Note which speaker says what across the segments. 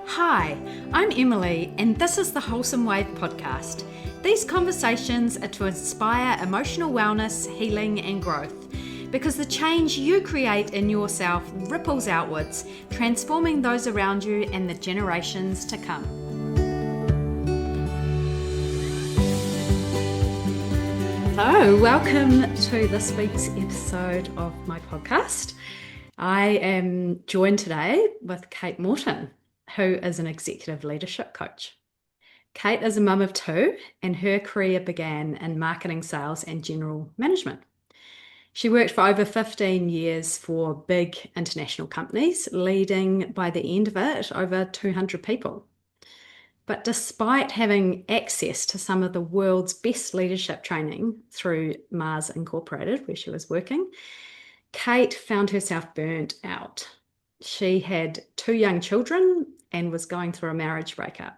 Speaker 1: Hi, I'm Emily, and this is the Wholesome Wave podcast. These conversations are to inspire emotional wellness, healing, and growth, because the change you create in yourself ripples outwards, transforming those around you and the generations to come. Hello, welcome to this week's episode of my podcast. I am joined today with Kate Morton, who is an executive leadership coach. Kate is a mum of two, and her career began in marketing, sales, and general management. She worked for over 15 years for big international companies, leading by the end of it over 200 people. But despite having access to some of the world's best leadership training through Mars Incorporated, where she was working, Kate found herself burnt out. She had two young children and was going through a marriage breakup.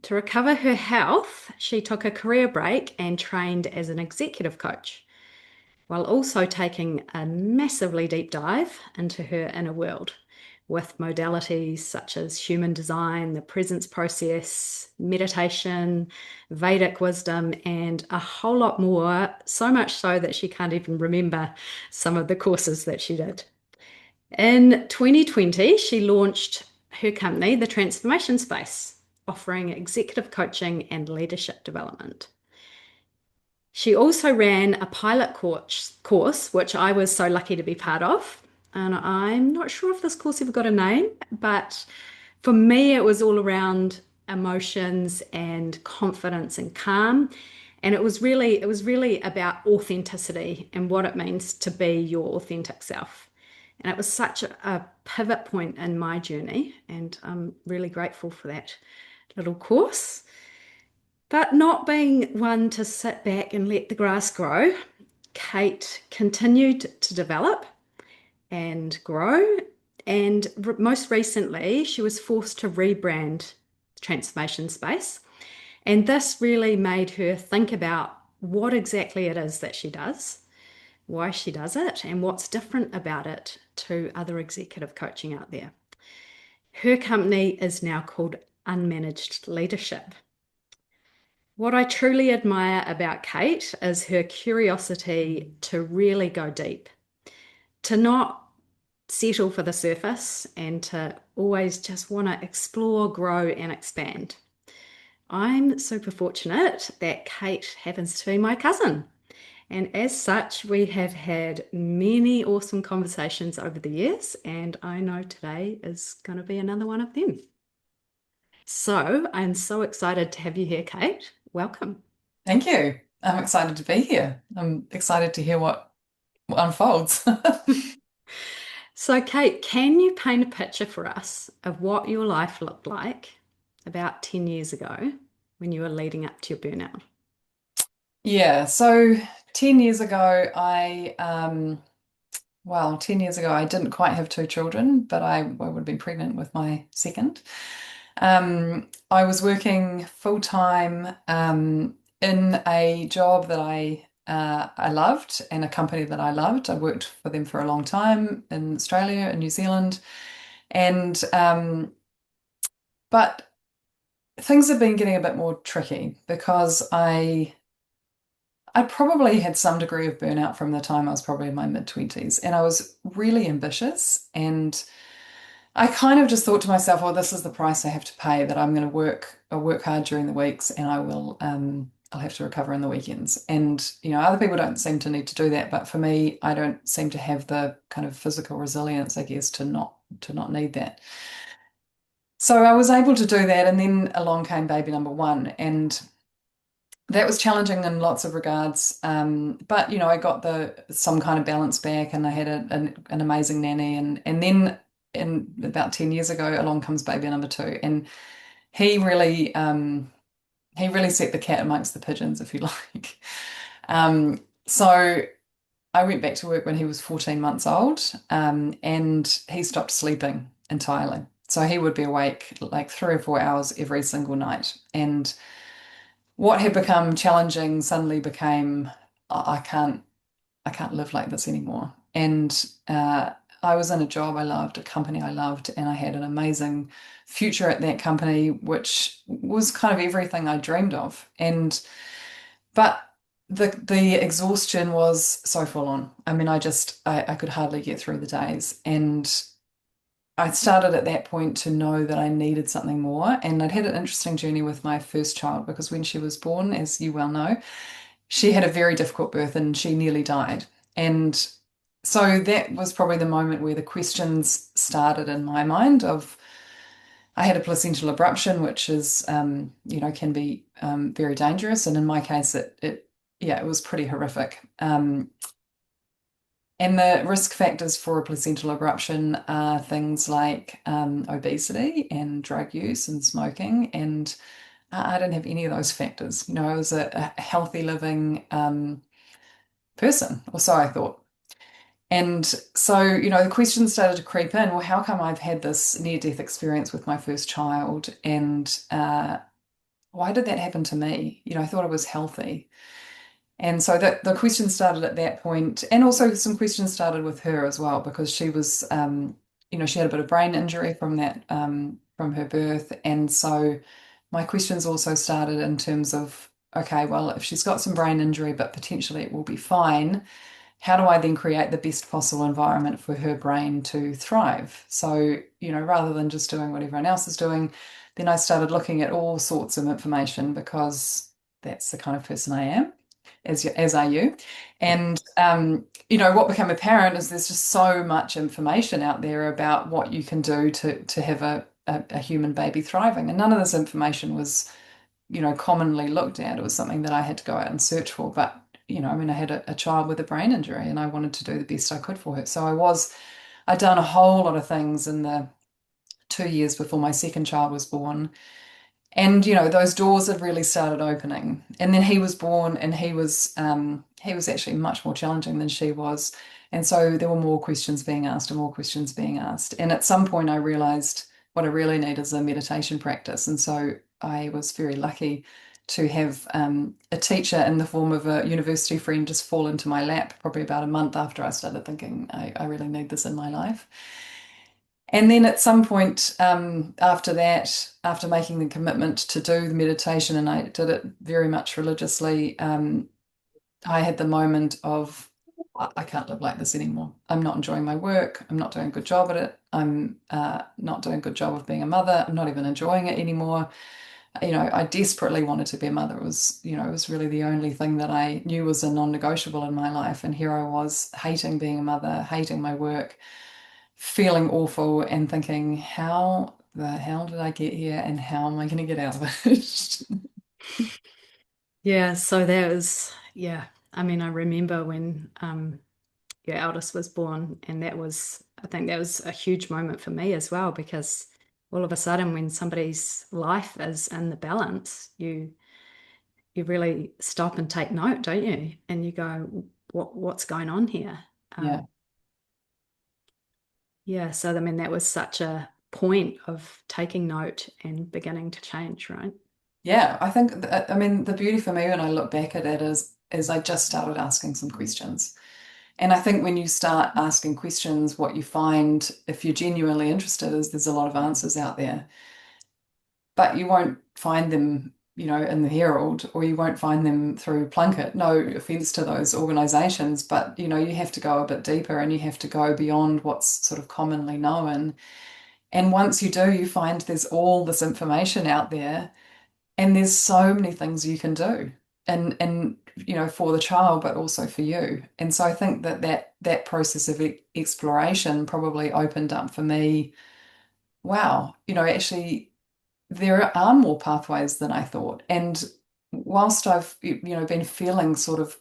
Speaker 1: To recover her health, she took a career break and trained as an executive coach, while also taking a massively deep dive into her inner world with modalities such as human design, the presence process, meditation, Vedic wisdom, and a whole lot more, so much so that she can't even remember some of the courses that she did. In 2020, she launched her company, The Transformation Space, offering executive coaching and leadership development. She also ran a pilot course, which I was so lucky to be part of. And I'm not sure if this course ever got a name, but for me, it was all around emotions and confidence and calm. And it was really about authenticity and what it means to be your authentic self. And it was such a pivot point in my journey, and I'm really grateful for that little course. But not being one to sit back and let the grass grow, Kate continued to develop and grow. And most recently, she was forced to rebrand Transformation Space. And this really made her think about what exactly it is that she does, why she does it, and what's different about it to other executive coaching out there. Her company is now called Unmanaged Leadership. What I truly admire about Kate is her curiosity to really go deep, to not settle for the surface, and to always just want to explore, grow, and expand. I'm super fortunate that Kate happens to be my cousin. And as such, we have had many awesome conversations over the years, and I know today is going to be another one of them. So I'm so excited to have you here, Kate. Welcome.
Speaker 2: Thank you. I'm excited to be here. I'm excited to hear what unfolds.
Speaker 1: So, Kate, can you paint a picture for us of what your life looked like about 10 years ago when you were leading up to your burnout?
Speaker 2: Yeah, so 10 years ago, 10 years ago, I didn't quite have two children, but I would have been pregnant with my second. I was working full time in a job that I loved and a company that I loved. I worked for them for a long time in Australia and New Zealand, and but things have been getting a bit more tricky because I probably had some degree of burnout from the time I was probably in my mid-20s, and I was really ambitious, and I kind of just thought to myself, well, this is the price I have to pay, that I'm going to work hard during the weeks, and I'll have to recover in the weekends. And other people don't seem to need to do that, but for me, I don't seem to have the kind of physical resilience, I guess, to not need that. So I was able to do that, and then along came baby number one, and that was challenging in lots of regards. But I got some kind of balance back, and I had an amazing nanny, and then about 10 years ago, along comes baby number two, and he really he really set the cat amongst the pigeons, if you like. So I went back to work when he was 14 months old, and he stopped sleeping entirely. So he would be awake like 3 or 4 hours every single night. And what had become challenging suddenly became, I can't live like this anymore. And I was in a job I loved, a company I loved, and I had an amazing future at that company, which was kind of everything I dreamed of. But the exhaustion was so full on. I mean, I could hardly get through the days. And I started at that point to know that I needed something more. And I'd had an interesting journey with my first child because when she was born, as you well know, she had a very difficult birth and she nearly died. And so that was probably the moment where the questions started in my mind of I had a placental abruption, which is, can be very dangerous. And in my case, yeah, it was pretty horrific. And the risk factors for a placental abruption are things like obesity and drug use and smoking. And I didn't have any of those factors. I was a healthy living person, or so I thought. And so, the questions started to creep in. Well, how come I've had this near-death experience with my first child? And why did that happen to me? I thought I was healthy. And so the questions started at that point, and also some questions started with her as well, because she was, she had a bit of brain injury from that, from her birth. And so my questions also started in terms of, okay, well, if she's got some brain injury, but potentially it will be fine, how do I then create the best possible environment for her brain to thrive? So, rather than just doing what everyone else is doing, then I started looking at all sorts of information because that's the kind of person I am, as are you. And, what became apparent is there's just so much information out there about what you can do to have a human baby thriving. And none of this information was commonly looked at. It was something that I had to go out and search for. But, I had a child with a brain injury and I wanted to do the best I could for her. So I'd done a whole lot of things in the 2 years before my second child was born. And, those doors had really started opening. And then he was born and he was actually much more challenging than she was. And so there were more questions being asked and more questions being asked. And at some point I realized what I really need is a meditation practice. And so I was very lucky to have a teacher in the form of a university friend just fall into my lap probably about a month after I started thinking I really need this in my life. And then at some point after that, after making the commitment to do the meditation, and I did it very much religiously, I had the moment of, I can't live like this anymore. I'm not enjoying my work. I'm not doing a good job at it. I'm not doing a good job of being a mother. I'm not even enjoying it anymore. I desperately wanted to be a mother. It was really the only thing that I knew was a non-negotiable in my life. And here I was hating being a mother, hating my work, feeling awful and thinking, how the hell did I get here and how am I going to get out of it?
Speaker 1: Yeah, so that was, yeah. I mean, I remember when your eldest was born, and I think that was a huge moment for me as well, because all of a sudden, when somebody's life is in the balance, you really stop and take note, don't you? And you go, what's going on here?
Speaker 2: Yeah.
Speaker 1: Yeah, so I mean, that was such a point of taking note and beginning to change, right?
Speaker 2: Yeah, I think I mean the beauty for me when I look back at it is I just started asking some questions. And I think when you start asking questions, what you find, if you're genuinely interested, is there's a lot of answers out there. But you won't find them, in the Herald, or you won't find them through Plunkett. No offense to those organizations, but you have to go a bit deeper and you have to go beyond what's sort of commonly known. And once you do, you find there's all this information out there, and there's so many things you can do. And for the child, but also for you. And so I think that process of exploration probably opened up for me, wow, actually there are more pathways than I thought. And whilst I've, been feeling sort of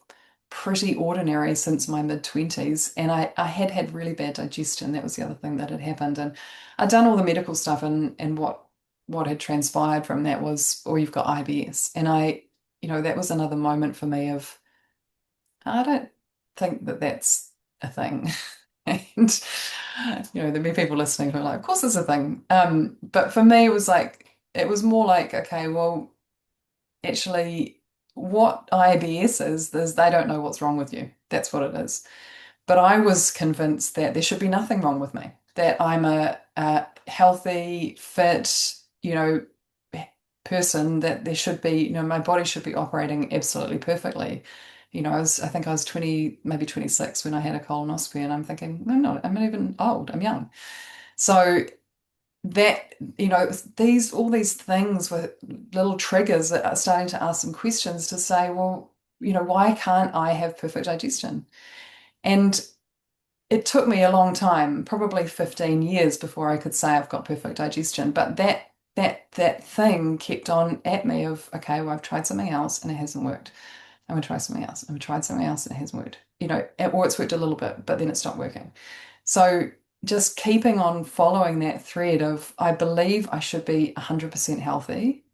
Speaker 2: pretty ordinary since my mid-20s, and I had had really bad digestion. That was the other thing that had happened. And I'd done all the medical stuff, and what had transpired from that was, oh, you've got IBS. And that was another moment for me of, I don't think that that's a thing. And, there'll be people listening who are like, of course it's a thing. But for me, it was more like, okay, well, actually, what IBS is they don't know what's wrong with you. That's what it is. But I was convinced that there should be nothing wrong with me, that I'm a healthy, fit, person, that there should be, my body should be operating absolutely perfectly. I think I was 20, maybe 26 when I had a colonoscopy, and I'm thinking, no, no, I'm not even old, I'm young. So that, all these things with little triggers that are starting to ask some questions to say, well, why can't I have perfect digestion? And it took me a long time, probably 15 years before I could say I've got perfect digestion. But that thing kept on at me of, okay, well, I've tried something else and it hasn't worked. I'm gonna try something else. I'm gonna try something else and it hasn't worked. Or it's worked a little bit, but then it stopped working. So just keeping on following that thread of, I believe I should be 100% healthy,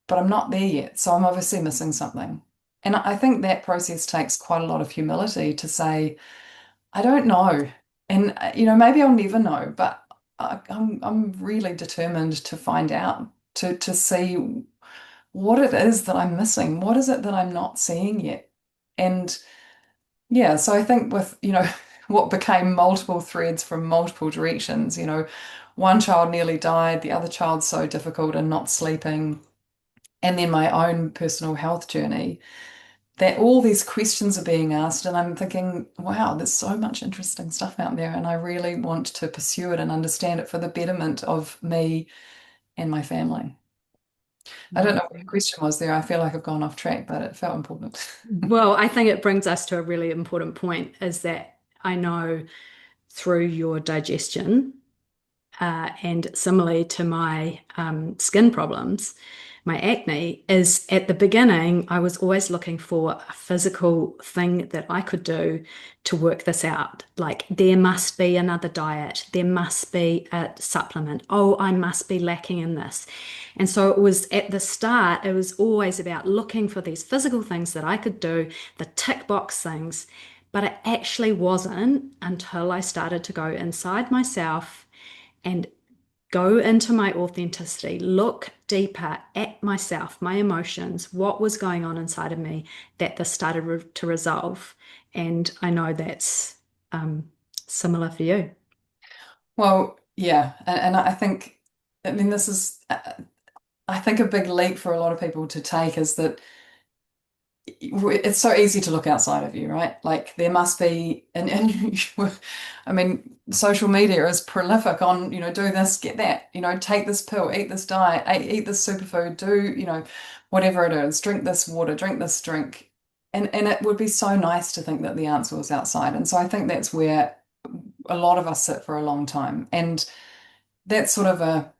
Speaker 2: but I'm not there yet. So I'm obviously missing something. And I think that process takes quite a lot of humility to say, I don't know. And maybe I'll never know, but I'm really determined to find out, to see what it is that I'm missing. What is it that I'm not seeing yet? And yeah, so I think with, what became multiple threads from multiple directions, one child nearly died, the other child's so difficult and not sleeping, and then my own personal health journey, that all these questions are being asked, and I'm thinking, wow, there's so much interesting stuff out there, and I really want to pursue it and understand it for the betterment of me and my family. I don't know what your question was there. I feel like I've gone off track, but it felt important.
Speaker 1: Well, I think it brings us to a really important point is that I know through your digestion, and similarly to my skin problems, my acne, is at the beginning, I was always looking for a physical thing that I could do to work this out. Like, there must be another diet, there must be a supplement. Oh, I must be lacking in this. And so it was at the start, it was always about looking for these physical things that I could do, the tick box things. But it actually wasn't until I started to go inside myself and go into my authenticity, look deeper at myself, my emotions, what was going on inside of me, that this started to resolve. And I know that's similar for you.
Speaker 2: Well, yeah, and I think, I mean, this is, I think a big leap for a lot of people to take is that it's so easy to look outside of you, right? Like there must be, I mean, social media is prolific on, do this, get that, take this pill, eat this diet, eat this superfood, do, whatever it is, drink this water, drink this drink. And it would be so nice to think that the answer was outside. And so I think that's where a lot of us sit for a long time. And that's sort of a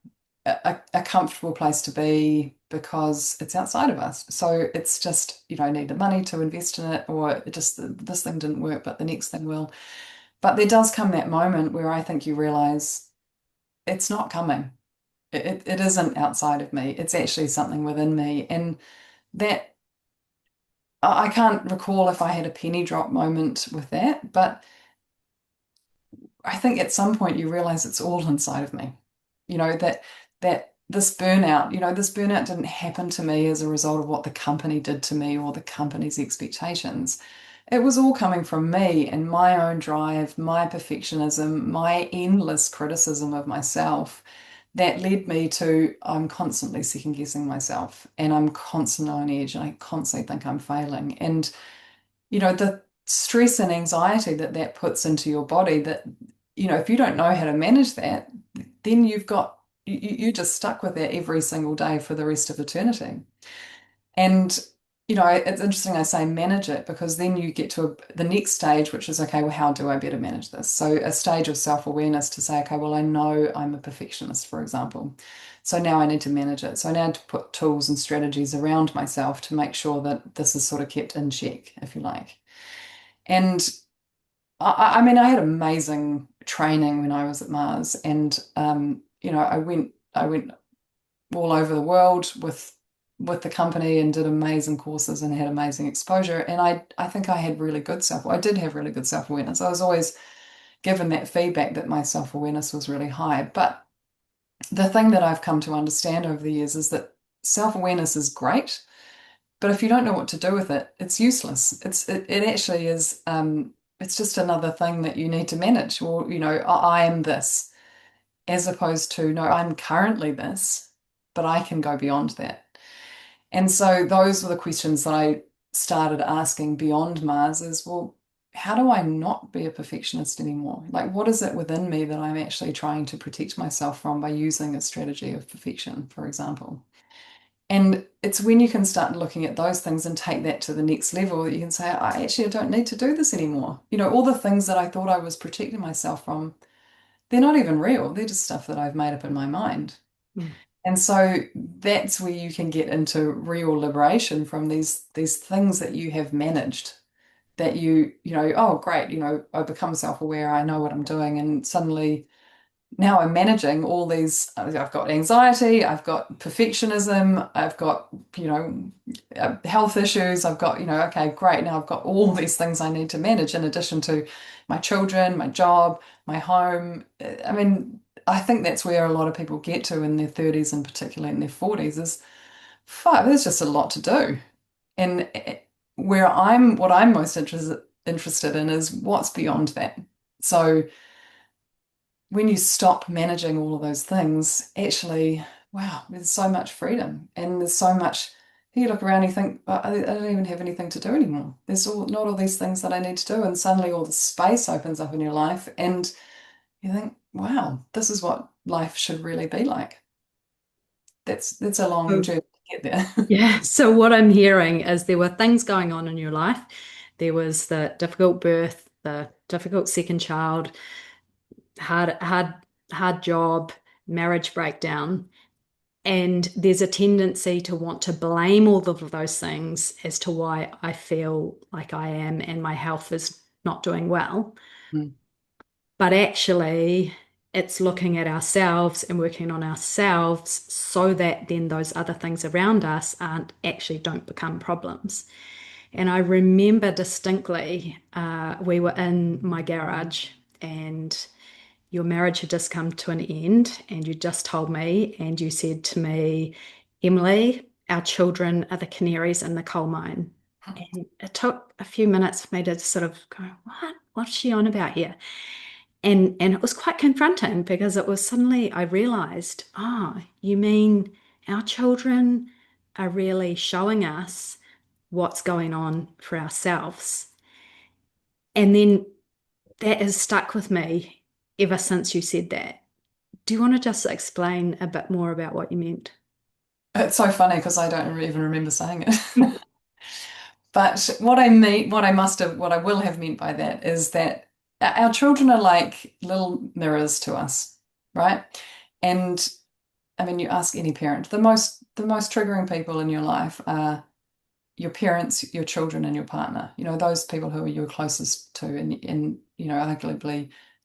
Speaker 2: comfortable place to be because it's outside of us. So it's just, I need the money to invest in it, or it just this thing didn't work, but the next thing will. But there does come that moment where I think you realize it's not coming. It isn't outside of me. It's actually something within me. And that I can't recall if I had a penny drop moment with that, but I think at some point you realize it's all inside of me. That this burnout didn't happen to me as a result of what the company did to me or the company's expectations. It was all coming from me and my own drive, my perfectionism, my endless criticism of myself that led me to, I'm constantly second guessing myself and I'm constantly on edge and I constantly think I'm failing. And the stress and anxiety that that puts into your body, that if you don't know how to manage that, then you're just stuck with that every single day for the rest of eternity. And it's interesting I say manage it, because then you get to the next stage, which is, okay, well, how do I better manage this? So a stage of self-awareness to say, okay, well, I know I'm a perfectionist, for example. So now I need to manage it. So I now need to put tools and strategies around myself to make sure that this is sort of kept in check, if you like. And I mean, I had amazing training when I was at Mars, and I went all over the world with the company and did amazing courses and had amazing exposure. And I think I did have really good self-awareness. I was always given that feedback that my self-awareness was really high. But the thing that I've come to understand over the years is that self-awareness is great, but if you don't know what to do with it, it's useless. It actually is. it's just another thing that you need to manage. Or, I am this, as opposed to, no, I'm currently this, but I can go beyond that. And so those were the questions that I started asking beyond Mars is, well, how do I not be a perfectionist anymore? Like, what is it within me that I'm actually trying to protect myself from by using a strategy of perfection, for example? And it's when you can start looking at those things and take that to the next level that you can say, I don't need to do this anymore. All the things that I thought I was protecting myself from, they're not even real. They're just stuff that I've made up in my mind.
Speaker 1: Mm.
Speaker 2: And so that's where you can get into real liberation from these things that you have managed, that oh great, I become self-aware, I know what I'm doing, and suddenly now I'm managing all these. I've got anxiety, I've got perfectionism, I've got, health issues, I've got, okay, great. Now I've got all these things I need to manage in addition to my children, my job, my home. I mean, I think that's where a lot of people get to in their 30s and particularly in their 40s is, fuck, there's just a lot to do. And what I'm most interested in is what's beyond that. So when you stop managing all of those things, actually, wow, there's so much freedom and there's so much. You look around, you think, "Oh, I don't even have anything to do anymore. There's not all these things that I need to do," and suddenly all the space opens up in your life, and you think, "Wow, this is what life should really be like." That's a long
Speaker 1: So,
Speaker 2: journey to get there.
Speaker 1: yeah. So what I'm hearing is there were things going on in your life. There was the difficult birth, the difficult second child, hard job, marriage breakdown. And there's a tendency to want to blame all of those things as to why I feel like I am and my health is not doing well.
Speaker 2: Mm.
Speaker 1: But actually, it's looking at ourselves and working on ourselves so that then those other things around us aren't actually don't become problems. And I remember distinctly, we were in my garage and your marriage had just come to an end, and you just told me, and you said to me, Emily, our children are the canaries in the coal mine. And it took a few minutes for me to sort of go, what? What's she on about here? And it was quite confronting because it was suddenly I realized, ah, you mean our children are really showing us what's going on for ourselves. And then that has stuck with me ever since you said that. Do you want to just explain a bit more about what you meant?
Speaker 2: It's so funny because I don't even remember saying it. But what I mean, what I will have meant by that is that our children are like little mirrors to us, right? And I mean, you ask any parent, the most triggering people in your life are your parents, your children, and your partner. Those people who are you're closest to, and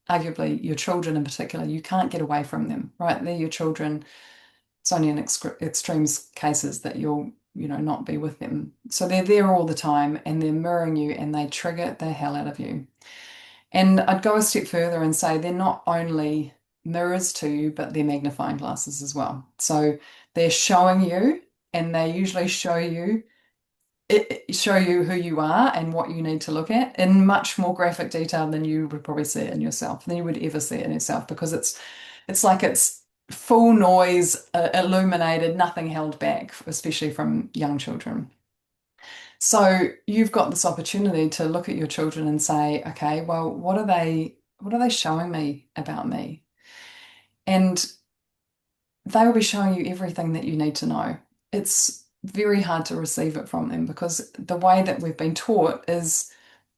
Speaker 2: arguably your children in particular, you can't get away from them, right? They're your children. It's only in extreme cases that you'll, not be with them. So they're there all the time and they're mirroring you and they trigger the hell out of you. And I'd go a step further and say they're not only mirrors to you, but they're magnifying glasses as well. So they're showing you, and they usually show you who you are and what you need to look at in much more graphic detail than you would probably see it in yourself, than you would ever see it in yourself, because it's like it's full noise, illuminated, nothing held back, especially from young children. So you've got this opportunity to look at your children and say, okay, well, what are they showing me about me? And they will be showing you everything that you need to know. It's very hard to receive it from them because the way that we've been taught is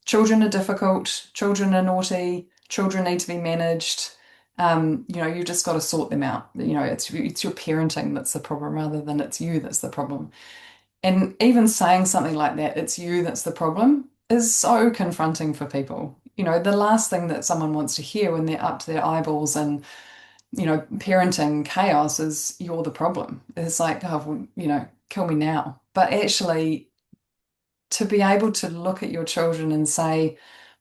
Speaker 2: children are difficult, children are naughty, children need to be managed. You've just got to sort them out. It's your parenting that's the problem rather than it's you that's the problem. And even saying something like that, it's you that's the problem, is so confronting for people. The last thing that someone wants to hear when they're up to their eyeballs and parenting chaos is you're the problem. It's like, oh, well, kill me now. But actually, to be able to look at your children and say,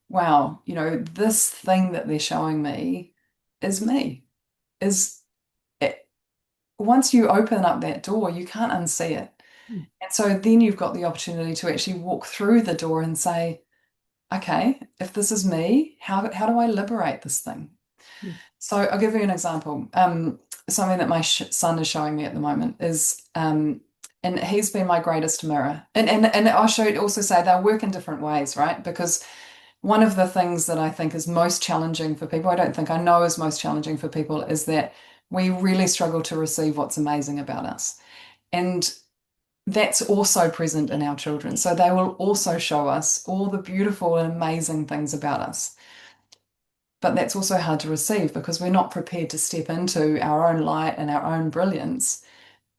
Speaker 2: wow, this thing that they're showing me is me. Is it, once you open up that door, you can't unsee it. And so then you've got the opportunity to actually walk through the door and say, okay, if this is me, how do I liberate this thing?
Speaker 1: Mm.
Speaker 2: So I'll give you an example. Something that my son is showing me at the moment is, and he's been my greatest mirror. And I should also say they'll work in different ways, right? Because one of the things that I think is most challenging for people, I don't think I know is most challenging for people, is that we really struggle to receive what's amazing about us. And that's also present in our children. So they will also show us all the beautiful and amazing things about us. But that's also hard to receive because we're not prepared to step into our own light and our own brilliance.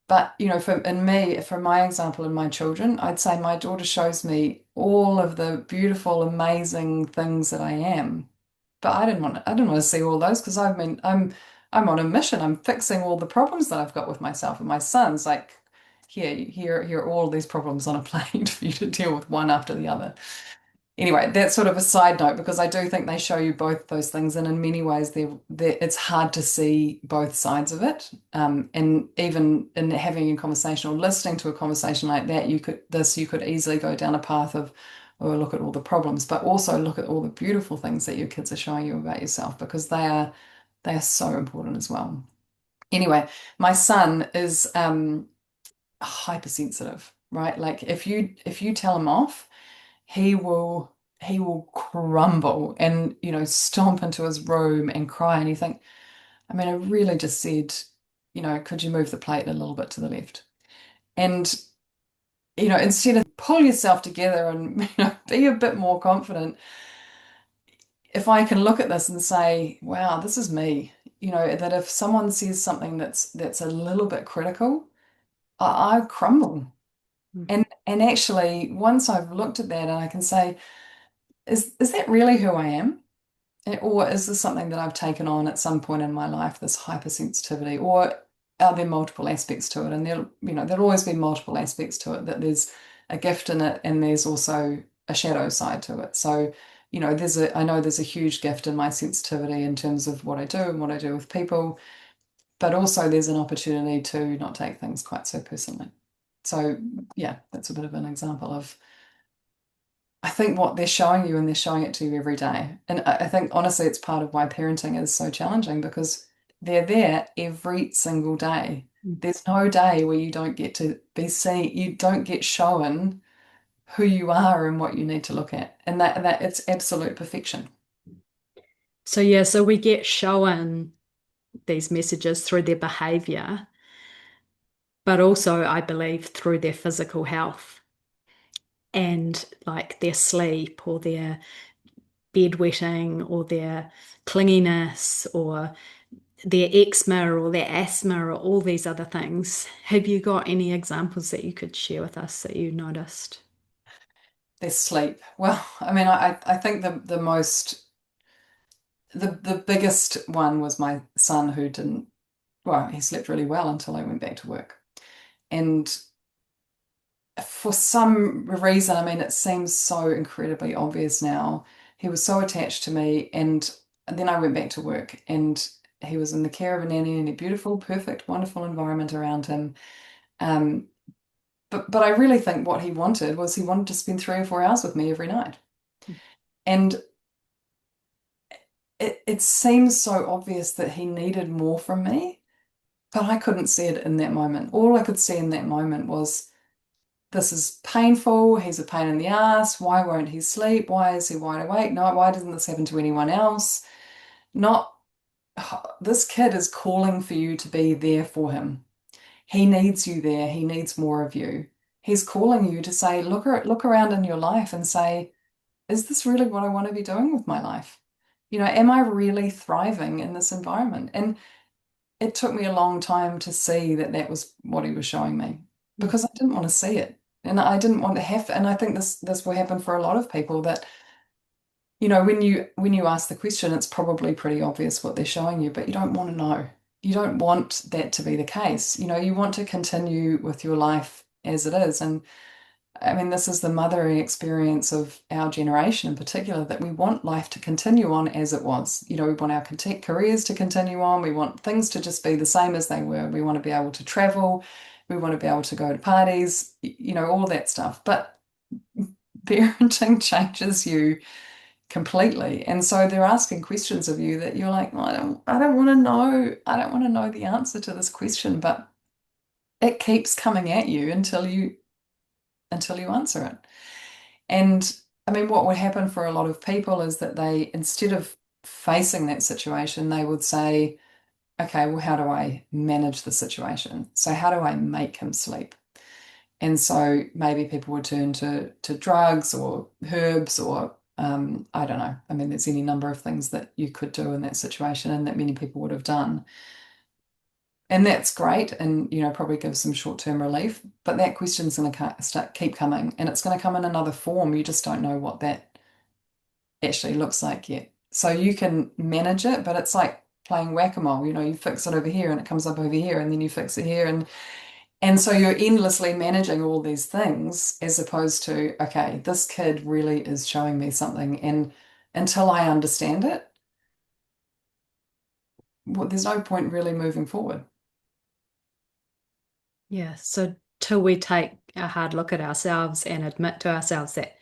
Speaker 2: But, in me, for my example, in my children, I'd say my daughter shows me all of the beautiful, amazing things that I am. But I didn't want to see all those because I'm on a mission. I'm fixing all the problems that I've got with myself and my son's like, here are all these problems on a plate for you to deal with one after the other. Anyway, that's sort of a side note because I do think they show you both those things, and in many ways, it's hard to see both sides of it. And even in having a conversation or listening to a conversation like that, you could easily go down a path of, oh, look at all the problems, but also look at all the beautiful things that your kids are showing you about yourself because they are so important as well. Anyway, my son is hypersensitive, right? Like if you tell him off he will crumble and stomp into his room and cry and you think, I mean, I really just said, could you move the plate a little bit to the left? And instead of pull yourself together and be a bit more confident, if I can look at this and say, wow, this is me, that if someone says something that's a little bit critical, I crumble.
Speaker 1: Mm.
Speaker 2: And actually once I've looked at that and I can say, is that really who I am? Or is this something that I've taken on at some point in my life, this hypersensitivity? Or are there multiple aspects to it? And there'll always be multiple aspects to it, that there's a gift in it and there's also a shadow side to it. So, I know there's a huge gift in my sensitivity in terms of what I do and what I do with people, but also there's an opportunity to not take things quite so personally. So, yeah, that's a bit of an example of I think what they're showing you, and they're showing it to you every day. And I think honestly, it's part of why parenting is so challenging because they're there every single day.
Speaker 1: Mm.
Speaker 2: There's no day where you don't get to be seen, you don't get shown who you are and what you need to look at. And that it's absolute perfection.
Speaker 1: So yeah, so we get shown these messages through their behavior, but also I believe through their physical health and like their sleep or their bedwetting or their clinginess or their eczema or their asthma or all these other things. Have you got any examples that you could share with us that you noticed?
Speaker 2: Their sleep. Well, I mean, I think the biggest one was my son who didn't, well, he slept really well until I went back to work. And for some reason, I mean, it seems so incredibly obvious now. He was so attached to me, and then I went back to work, and he was in the care of a nanny in a beautiful, perfect, wonderful environment around him. Um, but I really think what he wanted to spend 3 or 4 hours with me every night, and it seems so obvious that he needed more from me, but I couldn't see it in that moment. All I could see in that moment was, this is painful. He's a pain in the ass. Why won't he sleep? Why is he wide awake? No, why doesn't this happen to anyone else? Not, this kid is calling for you to be there for him. He needs you there. He needs more of you. He's calling you to say, look around in your life and say, is this really what I want to be doing with my life? Am I really thriving in this environment? And it took me a long time to see that that was what he was showing me because I didn't want to see it. And I didn't want to have, and I think this will happen for a lot of people that, when you ask the question, it's probably pretty obvious what they're showing you, but you don't want to know. You don't want that to be the case. You want to continue with your life as it is. And I mean, this is the mothering experience of our generation in particular, that we want life to continue on as it was. We want our careers to continue on. We want things to just be the same as they were. We want to be able to travel. We want to be able to go to parties, all that stuff. But parenting changes you completely. And so they're asking questions of you that you're like, well, I don't want to know. I don't want to know the answer to this question, but it keeps coming at you until you answer it. And I mean, what would happen for a lot of people is that they, instead of facing that situation, they would say, okay, well, how do I manage the situation? So how do I make him sleep? And so maybe people would turn to drugs or herbs or I don't know. I mean, there's any number of things that you could do in that situation and that many people would have done. And that's great and, probably gives some short-term relief. But that question's going to keep coming and it's going to come in another form. You just don't know what that actually looks like yet. So you can manage it, but it's like playing whack-a-mole. You fix it over here and it comes up over here and then you fix it here. And so you're endlessly managing all these things as opposed to, okay, this kid really is showing me something. And until I understand it, well, there's no point really moving forward.
Speaker 1: Yeah. So till we take a hard look at ourselves and admit to ourselves that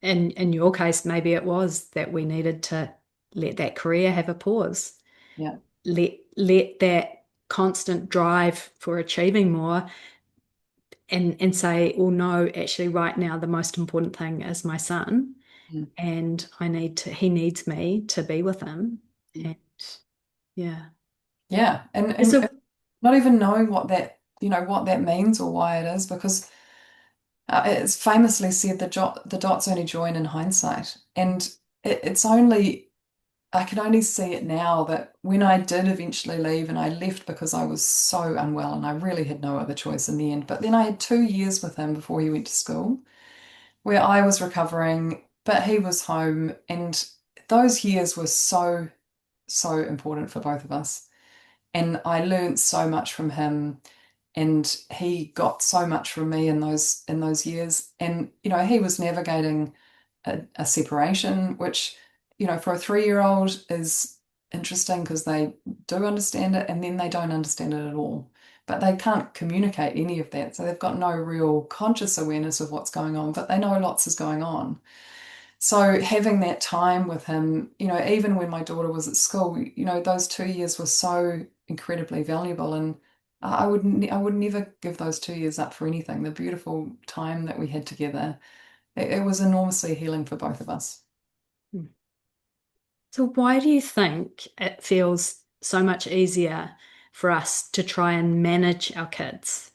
Speaker 1: in your case, maybe it was that we needed to let that career have a pause.
Speaker 2: Yeah.
Speaker 1: Let that constant drive for achieving more and say, oh no, actually right now the most important thing is my son
Speaker 2: Mm.
Speaker 1: and he needs me to be with him.
Speaker 2: Mm.
Speaker 1: And yeah.
Speaker 2: Yeah. And
Speaker 1: So
Speaker 2: not even knowing what that means or why it is, because it's famously said the dots only join in hindsight. And it's only I can only see it now that when I did eventually leave, and I left because I was so unwell and I really had no other choice in the end. But then I had 2 years with him before he went to school where I was recovering, but he was home. And those years were so, so important for both of us. And I learned so much from him and he got so much from me in those years. And he was navigating a separation, which for a 3-year-old is interesting because they do understand it and then they don't understand it at all. But they can't communicate any of that, so they've got no real conscious awareness of what's going on, but they know lots is going on. So having that time with him, even when my daughter was at school, those 2 years were so incredibly valuable, and I would never give those 2 years up for anything. The beautiful time that we had together, it was enormously healing for both of us.
Speaker 1: so why do you think it feels so much easier for us to try and manage our kids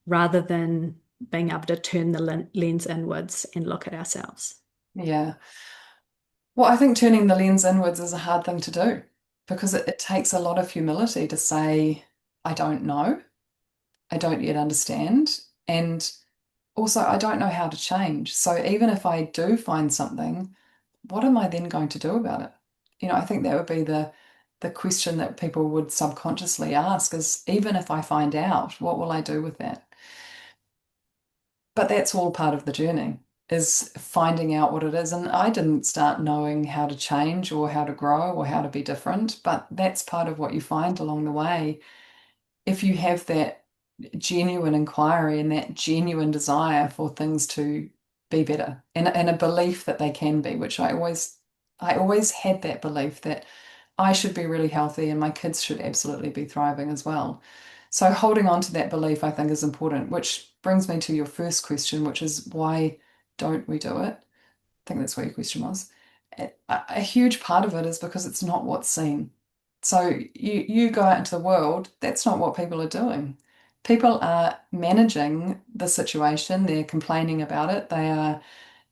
Speaker 1: rather than being able to turn the lens inwards and look at ourselves?
Speaker 2: Yeah. Well, I think turning the lens inwards is a hard thing to do because it takes a lot of humility to say, I don't know, I don't yet understand, and also I don't know how to change. So even if I do find something, what am I then going to do about it? I think that would be the question that people would subconsciously ask is, even if I find out, what will I do with that? But that's all part of the journey, is finding out what it is. And I didn't start knowing how to change or how to grow or how to be different, but that's part of what you find along the way. If you have that genuine inquiry and that genuine desire for things to be better and a belief that they can be, which I always had that belief that I should be really healthy and my kids should absolutely be thriving as well. So holding on to that belief, I think, is important, which brings me to your first question, which is why don't we do it? I think that's what your question was. A huge part of it is because it's not what's seen. So you go out into the world, that's not what people are doing. People are managing the situation, they're complaining about it, they are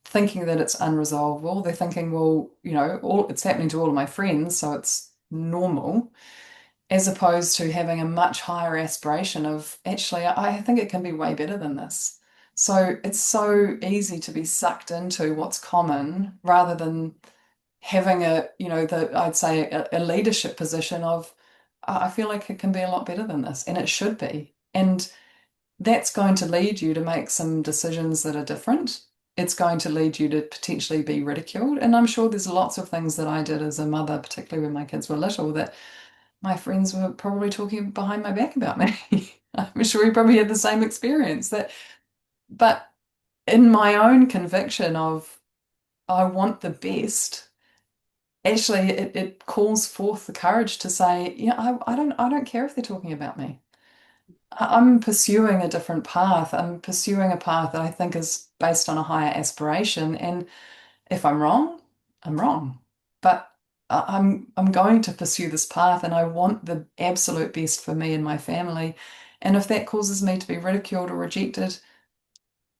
Speaker 2: thinking that it's unresolvable. They're thinking, well, all it's happening to all of my friends, so it's normal, as opposed to having a much higher aspiration of actually, I think it can be way better than this. So it's so easy to be sucked into what's common rather than having I'd say a leadership position of, I feel like it can be a lot better than this, and it should be. And that's going to lead you to make some decisions that are different. It's going to lead you to potentially be ridiculed. And I'm sure there's lots of things that I did as a mother, particularly when my kids were little, that my friends were probably talking behind my back about me. I'm sure you probably had the same experience but in my own conviction of I want the best, actually it calls forth the courage to say, yeah, I don't care if they're talking about me. I'm pursuing a different path. I'm pursuing a path that I think is based on a higher aspiration. And if I'm wrong, I'm wrong. But I'm going to pursue this path and I want the absolute best for me and my family. And if that causes me to be ridiculed or rejected,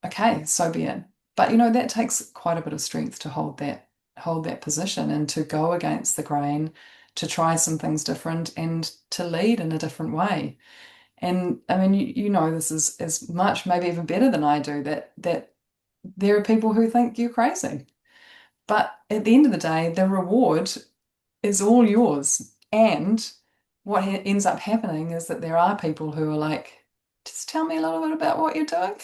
Speaker 2: okay, so be it. But that takes quite a bit of strength to hold that position and to go against the grain, to try some things different and to lead in a different way. And I mean, you know this is as much, maybe even better than I do, that there are people who think you're crazy. But at the end of the day, the reward is all yours. And what ends up happening is that there are people who are like, just tell me a little bit about what you're doing.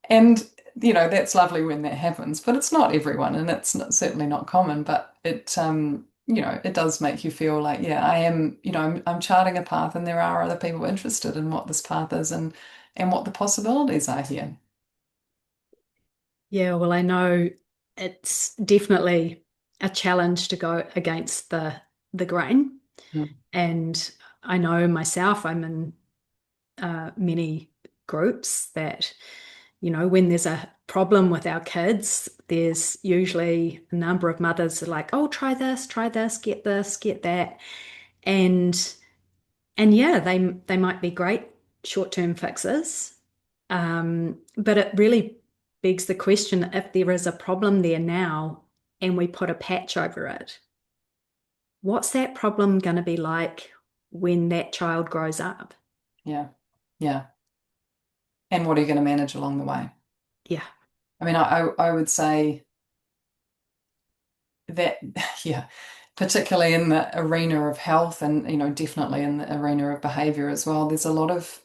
Speaker 2: And, that's lovely when that happens, but it's not everyone and it's certainly not common, but it does make you feel like, yeah, I am, I'm charting a path and there are other people interested in what this path is and what the possibilities are here.
Speaker 1: Yeah, well, I know it's definitely a challenge to go against the grain.
Speaker 2: Mm.
Speaker 1: And I know myself, I'm in many groups that, when there's a problem with our kids, there's usually a number of mothers that are like, oh, try this, get that. And yeah, they might be great short-term fixes. But it really begs the question, if there is a problem there now and we put a patch over it, what's that problem going to be like when that child grows up?
Speaker 2: Yeah. Yeah. And what are you going to manage along the way?
Speaker 1: Yeah.
Speaker 2: I mean, I would say that, yeah, particularly in the arena of health and, definitely in the arena of behavior as well, there's a lot of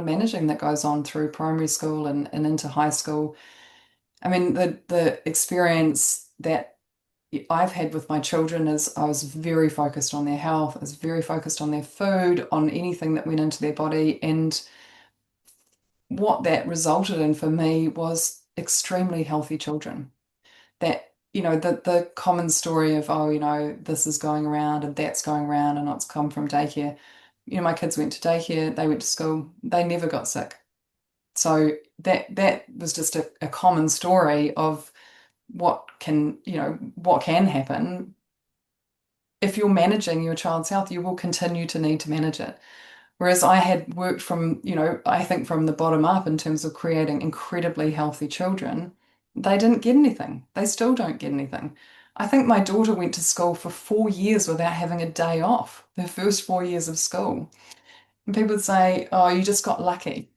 Speaker 2: managing that goes on through primary school and into high school. I mean, the experience that I've had with my children is I was very focused on their health, I was very focused on their food, on anything that went into their body. And what that resulted in for me was extremely healthy children. That, the common story of, oh, this is going around and that's going around and it's come from daycare. My kids went to daycare, they went to school, they never got sick. So that was just a common story of what can happen. If you're managing your child's health, you will continue to need to manage it. Whereas I had worked from, I think from the bottom up in terms of creating incredibly healthy children, they didn't get anything. They still don't get anything. I think my daughter went to school for 4 years without having a day off, the first 4 years of school. And people would say, oh, you just got lucky.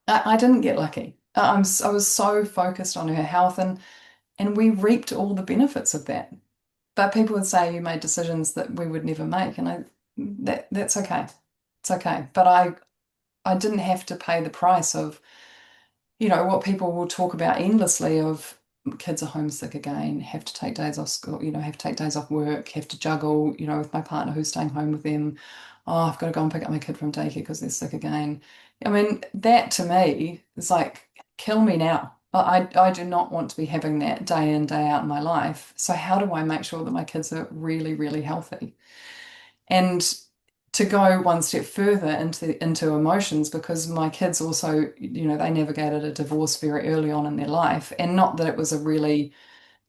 Speaker 2: I didn't get lucky. I was so focused on her health and we reaped all the benefits of that. But people would say you made decisions that we would never make, and that's okay. It's okay. But I didn't have to pay the price of, what people will talk about endlessly of kids are homesick again, have to take days off school, have to take days off work, have to juggle, with my partner who's staying home with them. Oh, I've got to go and pick up my kid from daycare because they're sick again. I mean, that to me is like, kill me now. I do not want to be having that day in, day out in my life. So how do I make sure that my kids are really, really healthy? And to go one step further into emotions, because my kids also, they navigated a divorce very early on in their life, and not that it was a really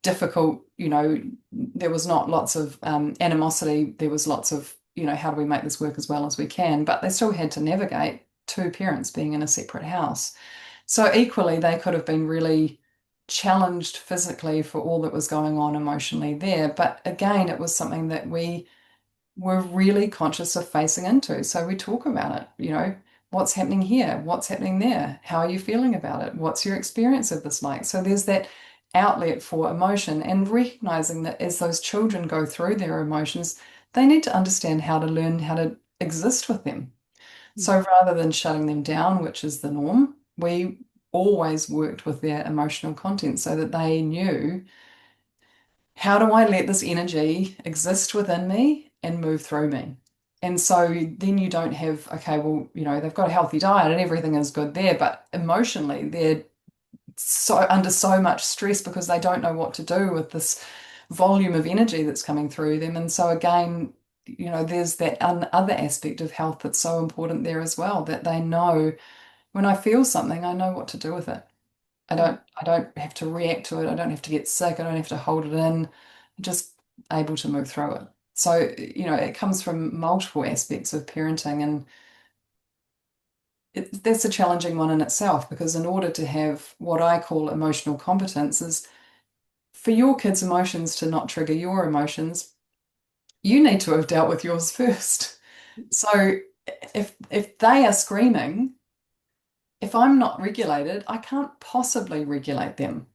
Speaker 2: difficult, there was not lots of animosity. There was lots of, how do we make this work as well as we can? But they still had to navigate two parents being in a separate house. So equally, they could have been really challenged physically for all that was going on emotionally there. But again, it was something that we're really conscious of facing into. So we talk about it, what's happening here? What's happening there? How are you feeling about it? What's your experience of this like? So there's that outlet for emotion and recognizing that as those children go through their emotions, they need to understand how to learn how to exist with them. So rather than shutting them down, which is the norm, we always worked with their emotional content so that they knew, how do I let this energy exist within me and move through me? And so then you don't have, okay, well, they've got a healthy diet and everything is good there, but emotionally so under so much stress because they don't know what to do with this volume of energy that's coming through them. And so again, there's that other aspect of health that's so important there as well, that they know when I feel something, I know what to do with it. I don't have to react to it. I don't have to get sick. I don't have to hold it in. I'm just able to move through it. So, it comes from multiple aspects of parenting, and that's a challenging one in itself, because in order to have what I call emotional competence is for your kids' emotions to not trigger your emotions, you need to have dealt with yours first. So if they are screaming, if I'm not regulated, I can't possibly regulate them.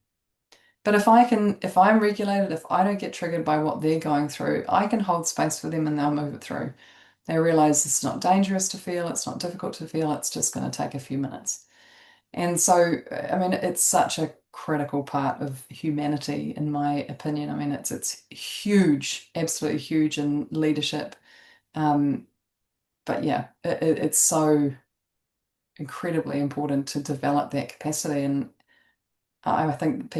Speaker 2: But if I'm regulated, if I don't get triggered by what they're going through, I can hold space for them and they'll move it through. They realize it's not dangerous to feel, it's not difficult to feel, it's just going to take a few minutes. And so, I mean, it's such a critical part of humanity, in my opinion. I mean, it's huge, absolutely huge in leadership. Um, but yeah, it's so incredibly important to develop that capacity. And I think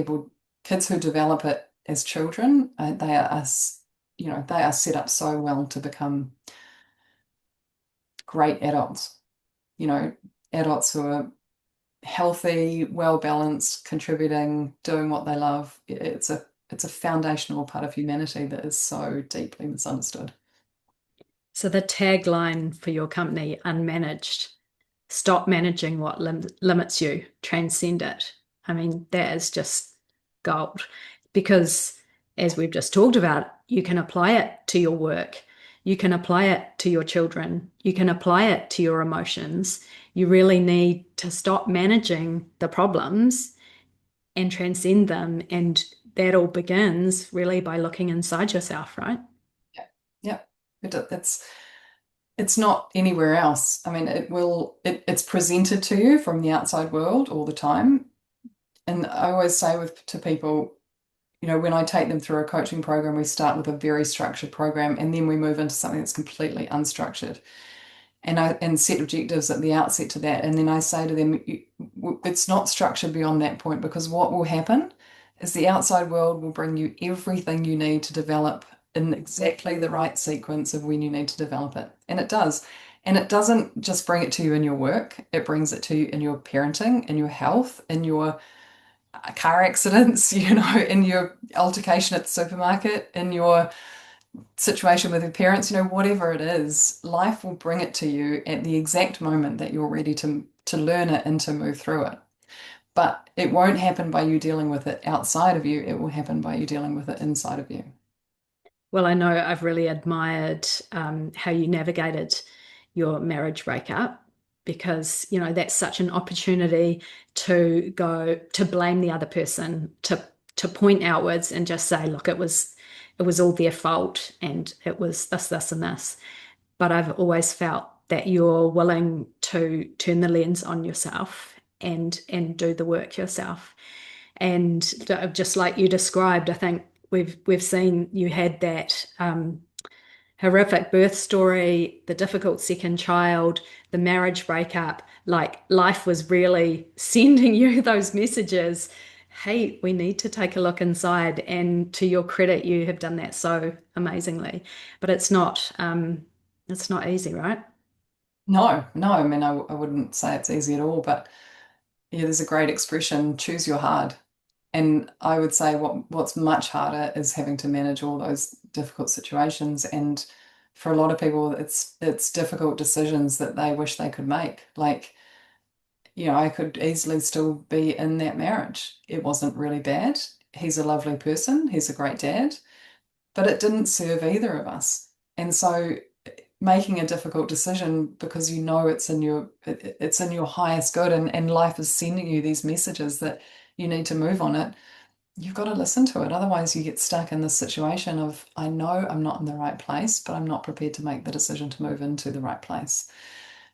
Speaker 2: kids who develop it as children, they are set up so well to become great adults. You know, adults who are healthy, well balanced, contributing, doing what they love. It's a foundational part of humanity that is so deeply misunderstood.
Speaker 1: So the tagline for your company, Unmanaged, stop managing what limits you, transcend it. I mean, that is just gold because, as we've just talked about, you can apply it to your work, you can apply it to your children, you can apply it to your emotions. You really need to stop managing the problems and transcend them. And that all begins really by looking inside yourself, right?
Speaker 2: Yeah, yeah. It's not anywhere else. I mean, it's presented to you from the outside world all the time. And I always say to people, when I take them through a coaching program, we start with a very structured program and then we move into something that's completely unstructured. And set objectives at the outset to that. And then I say to them, it's not structured beyond that point, because what will happen is the outside world will bring you everything you need to develop in exactly the right sequence of when you need to develop it. And it does. And it doesn't just bring it to you in your work, it brings it to you in your parenting, in your health, in your car accidents, in your altercation at the supermarket, in your situation with your parents, whatever it is, life will bring it to you at the exact moment that you're ready to learn it and to move through it. But it won't happen by you dealing with it outside of you. It will happen by you dealing with it inside of you.
Speaker 1: Well, I know I've really admired how you navigated your marriage breakup because, that's such an opportunity to go to blame the other person, to point outwards and just say, look, it was all their fault and it was this, this, and this. But I've always felt that you're willing to turn the lens on yourself and do the work yourself. And just like you described, I think we've seen you had that horrific birth story, the difficult second child, the marriage breakup. Like life was really sending you those messages. Hey, we need to take a look inside. And to your credit, you have done that so amazingly. But it's not easy, right?
Speaker 2: No, no, I mean, I wouldn't say it's easy at all, but yeah, there's a great expression, choose your hard. And I would say what's much harder is having to manage all those difficult situations. And for a lot of people, it's difficult decisions that they wish they could make. Like, I could easily still be in that marriage. It wasn't really bad. He's a lovely person. He's a great dad, but it didn't serve either of us. And so making a difficult decision because it's in your highest good, and life is sending you these messages that you need to move on it, you've got to listen to it. Otherwise, you get stuck in this situation of, I know I'm not in the right place, but I'm not prepared to make the decision to move into the right place.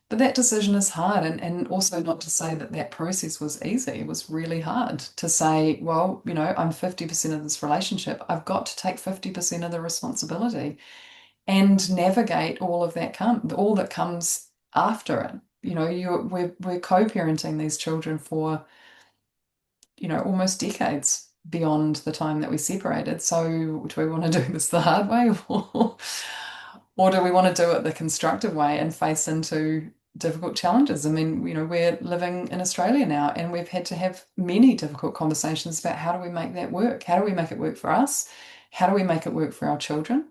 Speaker 2: But that decision is hard. And also, not to say that that process was easy. It was really hard to say, well, I'm 50% of this relationship. I've got to take 50% of the responsibility and navigate all that comes after it. We're co-parenting these children for almost decades beyond the time that we separated. So do we want to do this the hard way or do we want to do it the constructive way and face into difficult challenges? I mean, we're living in Australia now and we've had to have many difficult conversations about how do we make that work? How do we make it work for us? How do we make it work for our children?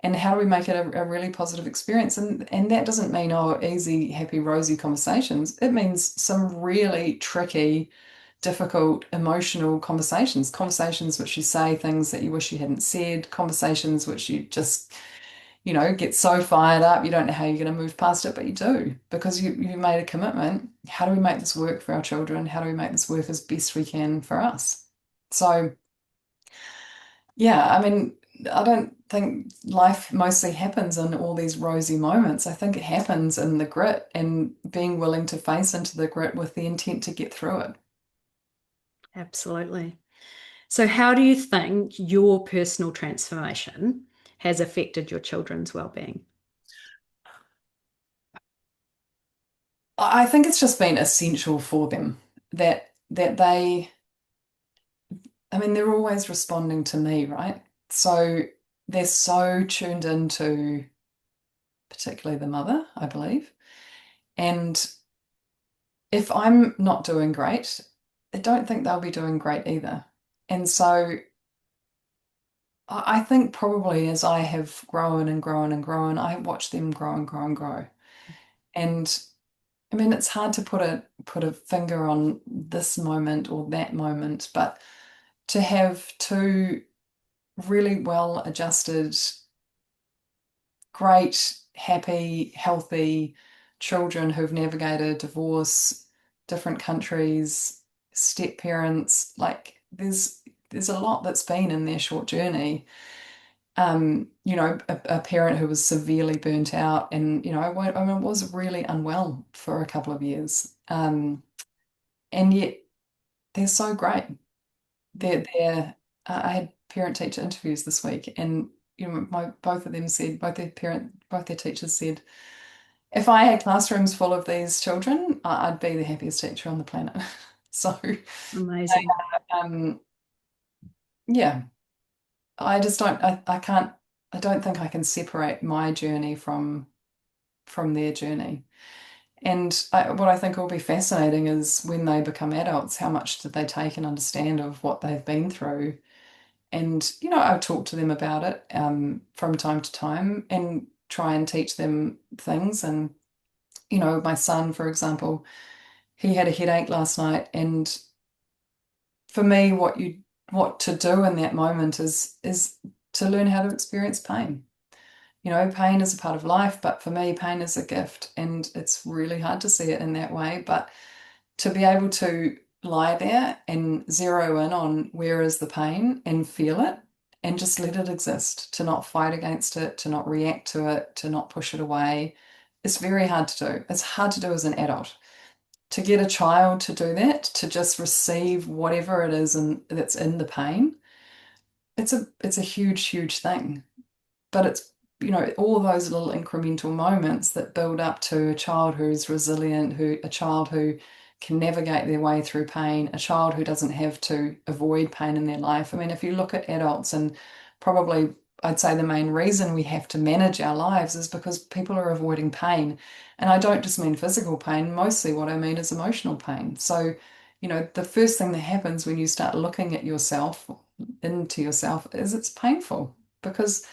Speaker 2: And how do we make it a really positive experience? And that doesn't mean, oh, easy, happy, rosy conversations. It means some really tricky, difficult, emotional conversations which you say things that you wish you hadn't said, conversations which you just, get so fired up, you don't know how you're going to move past it, but you do because you made a commitment. How do we make this work for our children? How do we make this work as best we can for us? So, yeah, I mean, I don't think life mostly happens in all these rosy moments. I think it happens in the grit and being willing to face into the grit with the intent to get through it.
Speaker 1: Absolutely. So, how do you think your personal transformation has affected your children's well-being?
Speaker 2: I think it's just been essential for them that they, I mean, they're always responding to me, right? So they're so tuned into particularly the mother, I believe. And if I'm not doing great, I don't think they'll be doing great either. And so I think probably as I have grown and grown and grown, I watch them grow and grow and grow. And I mean, it's hard to put a finger on this moment or that moment, but to have two really well adjusted, great, happy, healthy children who've navigated divorce, different countries, step parents, like there's a lot that's been in their short journey. A parent who was severely burnt out and, I mean, was really unwell for a couple of years. And yet they're so great. I had parent teacher interviews this week and both of them said both their teachers said if I had classrooms full of these children, I'd be the happiest teacher on the planet. So
Speaker 1: Amazing.
Speaker 2: um yeah, I just don't I can't I don't think I can separate my journey from their journey. And what I think will be fascinating is when they become adults, how much did they take and understand of what they've been through. And, I talk to them about it from time to time and try and teach them things. And, my son, for example, he had a headache last night. And for me, what to do in that moment is to learn how to experience pain. Pain is a part of life, but for me, pain is a gift. And it's really hard to see it in that way. But to be able to lie there and zero in on where is the pain and feel it and just let it exist, to not fight against it, to not react to it, to not push it away. It's very hard to do. It's hard to do as an adult. To get a child to do that, to just receive whatever it is that's in the pain, it's a huge, huge thing. But it's, all those little incremental moments that build up to a child who's resilient, a child who can navigate their way through pain, a child who doesn't have to avoid pain in their life. I mean, if you look at adults, and probably I'd say the main reason we have to manage our lives is because people are avoiding pain. And I don't just mean physical pain, mostly what I mean is emotional pain. So, the first thing that happens when you start looking at yourself, into yourself, is it's painful because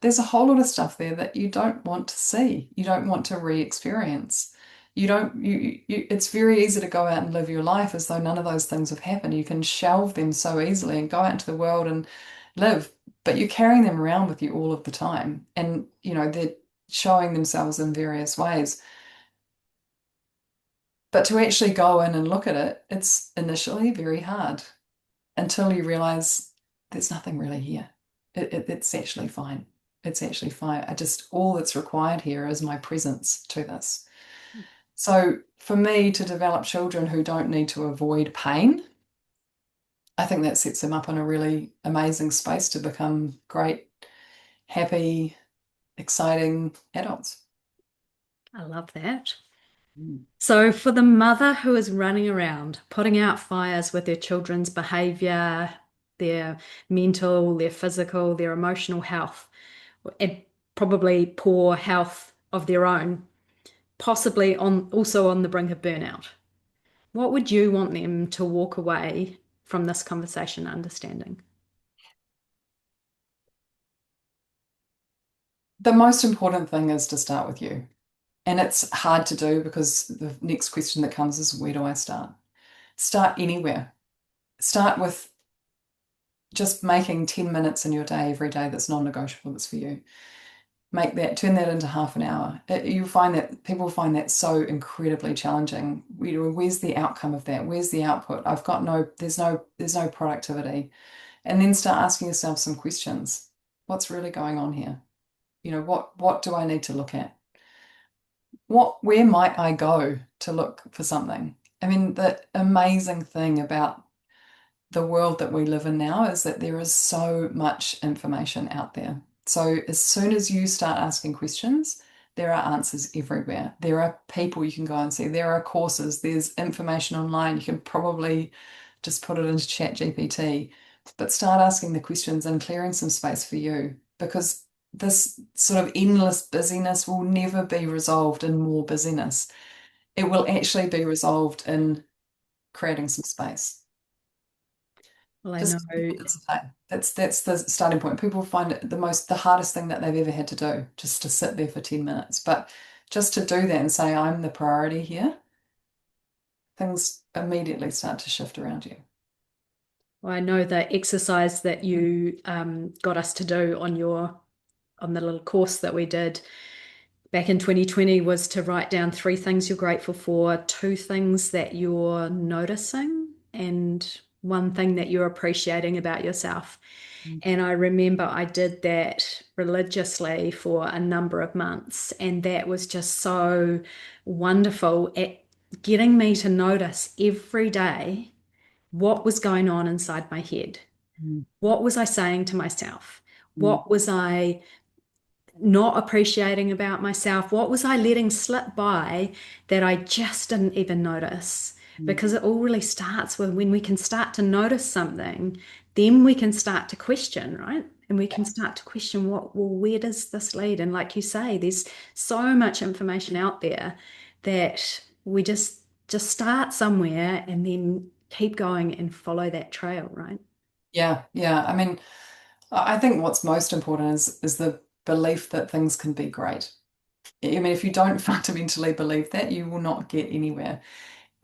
Speaker 2: there's a whole lot of stuff there that you don't want to see. You don't want to re-experience. You don't, it's very easy to go out and live your life as though none of those things have happened. You can shelve them so easily and go out into the world and live, but you're carrying them around with you all of the time. And, they're showing themselves in various ways. But to actually go in and look at it, it's initially very hard until you realize there's nothing really here. It's actually fine. It's actually fine. All that's required here is my presence to this. So for me to develop children who don't need to avoid pain, I think that sets them up in a really amazing space to become great, happy, exciting adults.
Speaker 1: I love that.
Speaker 2: Mm.
Speaker 1: So, for the mother who is running around, putting out fires with their children's behavior, their mental, their physical, their emotional health, and probably poor health of their own, possibly on also on the brink of burnout, what would you want them to walk away from this conversation understanding?
Speaker 2: The most important thing is to start with you. And it's hard to do because the next question that comes is, where do I start? Start anywhere. Start with just making 10 minutes in your day every day that's non-negotiable, that's for you. Make that, turn that into half an hour. You find that people find that so incredibly challenging. Where's the outcome of that? Where's the output? There's no productivity. And then start asking yourself some questions. What's really going on here? What do I need to look at? Where might I go to look for something? I mean, the amazing thing about the world that we live in now is that there is so much information out there. So as soon as you start asking questions, there are answers everywhere. There are people you can go and see. There are courses. There's information online. You can probably just put it into Chat GPT, but start asking the questions and clearing some space for you because this sort of endless busyness will never be resolved in more busyness. It will actually be resolved in creating some space.
Speaker 1: Well, I know,
Speaker 2: Just participate. That's the starting point. People find it the hardest thing that they've ever had to do, just to sit there for 10 minutes. But just to do that and say, I'm the priority here, things immediately start to shift around you.
Speaker 1: well, I know the exercise that you got us to do on the little course that we did back in 2020 was to write down three things you're grateful for, two things that you're noticing, and one thing that you're appreciating about yourself.
Speaker 2: Mm.
Speaker 1: And I remember I did that religiously for a number of months, and that was just so wonderful at getting me to notice every day what was going on inside my head.
Speaker 2: Mm.
Speaker 1: What was I saying to myself?
Speaker 2: Mm.
Speaker 1: What was I not appreciating about myself? What was I letting slip by that I just didn't even notice?
Speaker 2: Mm.
Speaker 1: Because it all really starts with when we can start to notice something, then we can start to question, right? And we can start to question where does this lead? And like you say, there's so much information out there that we just start somewhere and then keep going and follow that trail, right?
Speaker 2: Yeah, yeah. I mean, I think what's most important is the belief that things can be great. I mean, if you don't fundamentally believe that, you will not get anywhere.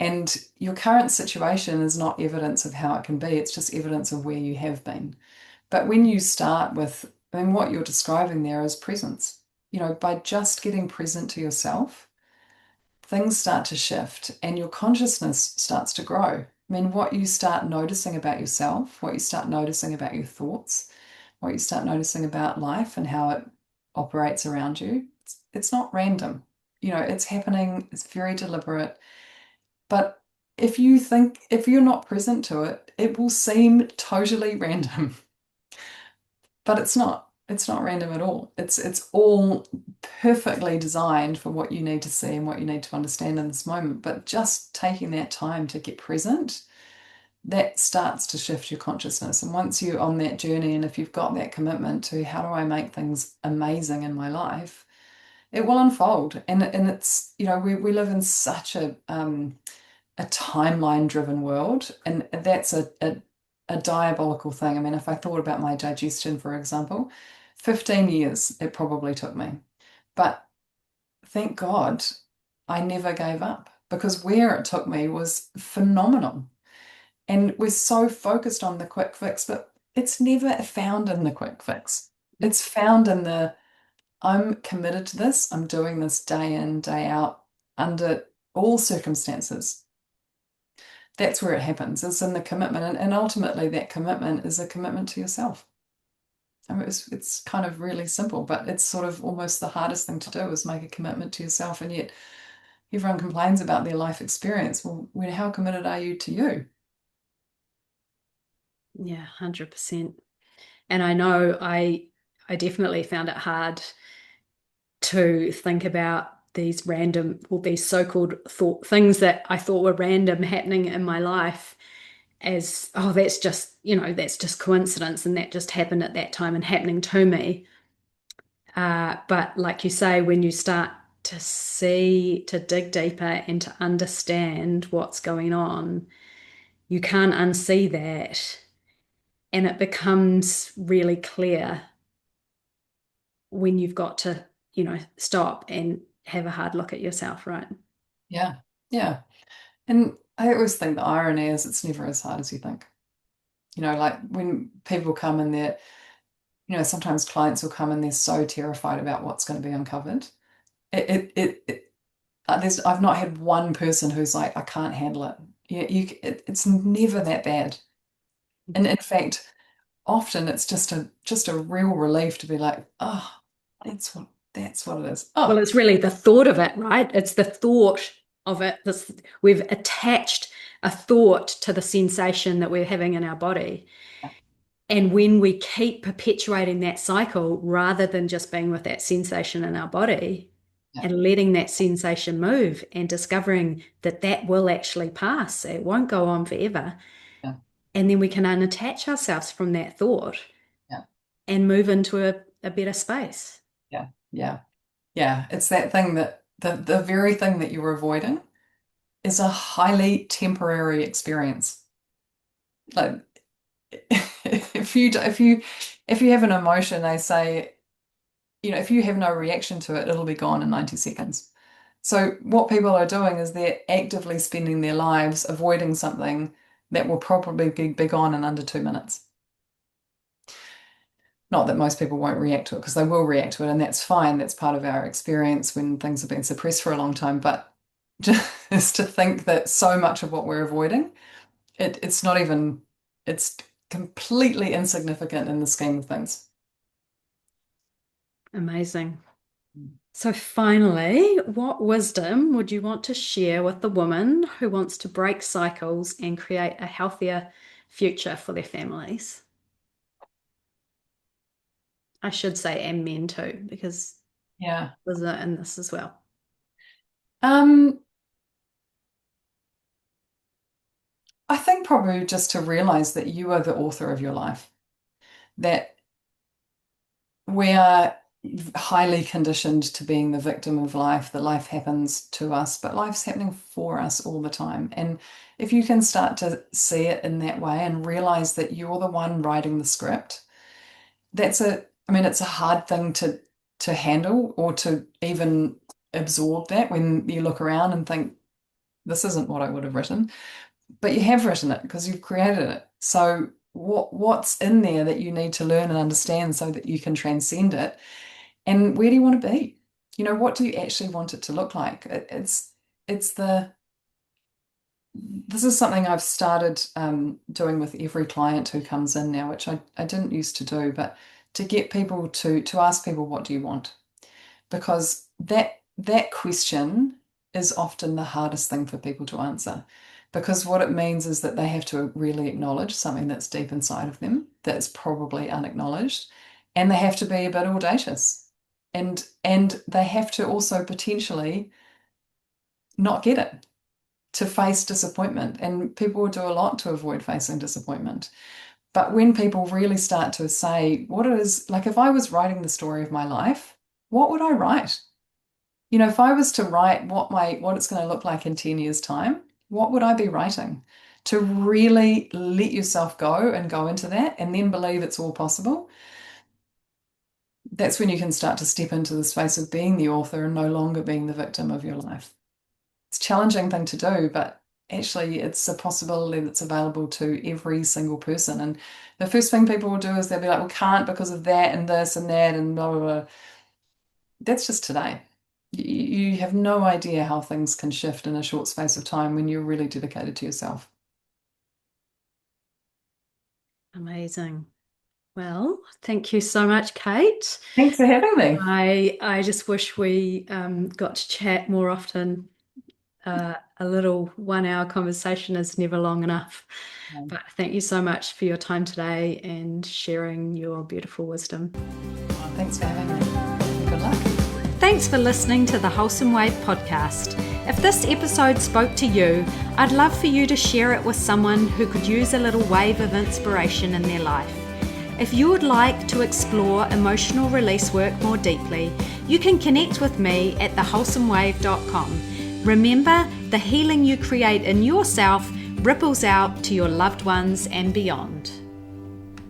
Speaker 2: And your current situation is not evidence of how it can be, it's just evidence of where you have been. But when you start with, I mean, what you're describing there is presence. By just getting present to yourself, things start to shift and your consciousness starts to grow. I mean, what you start noticing about yourself, what you start noticing about your thoughts, what you start noticing about life and how it operates around you, it's not random. It's happening, it's very deliberate. But if you're not present to it, it will seem totally random. But it's not. It's not random at all. It's all perfectly designed for what you need to see and what you need to understand in this moment. But just taking that time to get present, that starts to shift your consciousness. And once you're on that journey, and if you've got that commitment to how do I make things amazing in my life, it will unfold. And it's, we live in such a timeline driven world, and that's a diabolical thing. I mean, if I thought about my digestion, for example, 15 years it probably took me. But thank God I never gave up because where it took me was phenomenal. And we're so focused on the quick fix, but it's never found in the quick fix. It's found in the I'm committed to this, I'm doing this day in, day out, under all circumstances. That's where it happens. It's in the commitment. And ultimately, that commitment is a commitment to yourself. I mean, it's kind of really simple, but it's sort of almost the hardest thing to do is make a commitment to yourself. And yet, everyone complains about their life experience. Well, how committed are you to you?
Speaker 1: Yeah, 100%. And I know I definitely found it hard to think about these random or these so-called thought things that I thought were random happening in my life as, oh, that's just, that's just coincidence and that just happened at that time and happening to me. But like you say, when you start to dig deeper and to understand what's going on, you can't unsee that. And it becomes really clear when you've got to, stop and have a hard look at yourself, right?
Speaker 2: Yeah. Yeah. And I always think the irony is it's never as hard as you think. Like when people come in there, sometimes clients will come and they're so terrified about what's going to be uncovered. I've not had one person who's like, I can't handle it. It's never that bad. And in fact, often it's just a real relief to be like, oh, that's what it is.
Speaker 1: Well,
Speaker 2: Oh,
Speaker 1: it's really the thought of it, right? It's the thought of it. We've attached a thought to the sensation that we're having in our body. And when we keep perpetuating that cycle rather than just being with that sensation in our body
Speaker 2: yeah,
Speaker 1: and letting that sensation move and discovering that that will actually pass, it won't go on forever.
Speaker 2: yeah,
Speaker 1: And then we can unattach ourselves from that thought
Speaker 2: yeah,
Speaker 1: and move into a better space.
Speaker 2: yeah, yeah, yeah. It's that thing that the very thing that you're avoiding is a highly temporary experience. Like if you have an emotion, they say, if you have no reaction to it, it'll be gone in 90 seconds. So what people are doing is they're actively spending their lives avoiding something that will probably be gone in under 2 minutes. Not that most people won't react to it, because they will react to it, and that's fine. That's part of our experience when things have been suppressed for a long time. But just to think that so much of what we're avoiding, it's not even, it's completely insignificant in the scheme of things.
Speaker 1: Amazing. So, finally, what wisdom would you want to share with the woman who wants to break cycles and create a healthier future for their families? I should say, and men too, because
Speaker 2: Yeah.
Speaker 1: there's a in this as well.
Speaker 2: Um, I think probably just to realize that you are the author of your life, that we are highly conditioned to being the victim of life, that life happens to us, but life's happening for us all the time. And if you can start to see it in that way and realize that you're the one writing the script, I mean, it's a hard thing to handle or to even absorb that when you look around and think, this isn't what I would have written. But you have written it because you've created it. So what's in there that you need to learn and understand so that you can transcend it? And where do you want to be? What do you actually want it to look like? It's the this is something I've started doing with every client who comes in now, which I didn't used to do, but to get people to ask people, what do you want? Because that question is often the hardest thing for people to answer. Because what it means is that they have to really acknowledge something that's deep inside of them that's probably unacknowledged, and they have to be a bit audacious. And they have to also potentially not get it, to face disappointment. And people will do a lot to avoid facing disappointment. But when people really start to say what it is, like if I was writing the story of my life, what would I write? If I was to write what it's going to look like in 10 years' time, what would I be writing? To really let yourself go and go into that and then believe it's all possible. That's when you can start to step into the space of being the author and no longer being the victim of your life. It's a challenging thing to do, but actually it's a possibility that's available to every single person. And the first thing people will do is they'll be like, well, can't because of that and this and that and blah, blah, blah. That's just today. You have no idea how things can shift in a short space of time when you're really dedicated to yourself.
Speaker 1: Amazing. Well, thank you so much, Kate.
Speaker 2: Thanks for having me.
Speaker 1: I just wish we got to chat more often. A little 1 hour conversation is never long enough. But thank you so much for your time today and sharing your beautiful wisdom.
Speaker 2: Thanks for having me. Good luck.
Speaker 1: Thanks for listening to the Wholesome Wave podcast. If this episode spoke to you, I'd love for you to share it with someone who could use a little wave of inspiration in their life. If you would like to explore emotional release work more deeply, you can connect with me at thewholesomewave.com. Remember, the healing you create in yourself ripples out to your loved ones and beyond.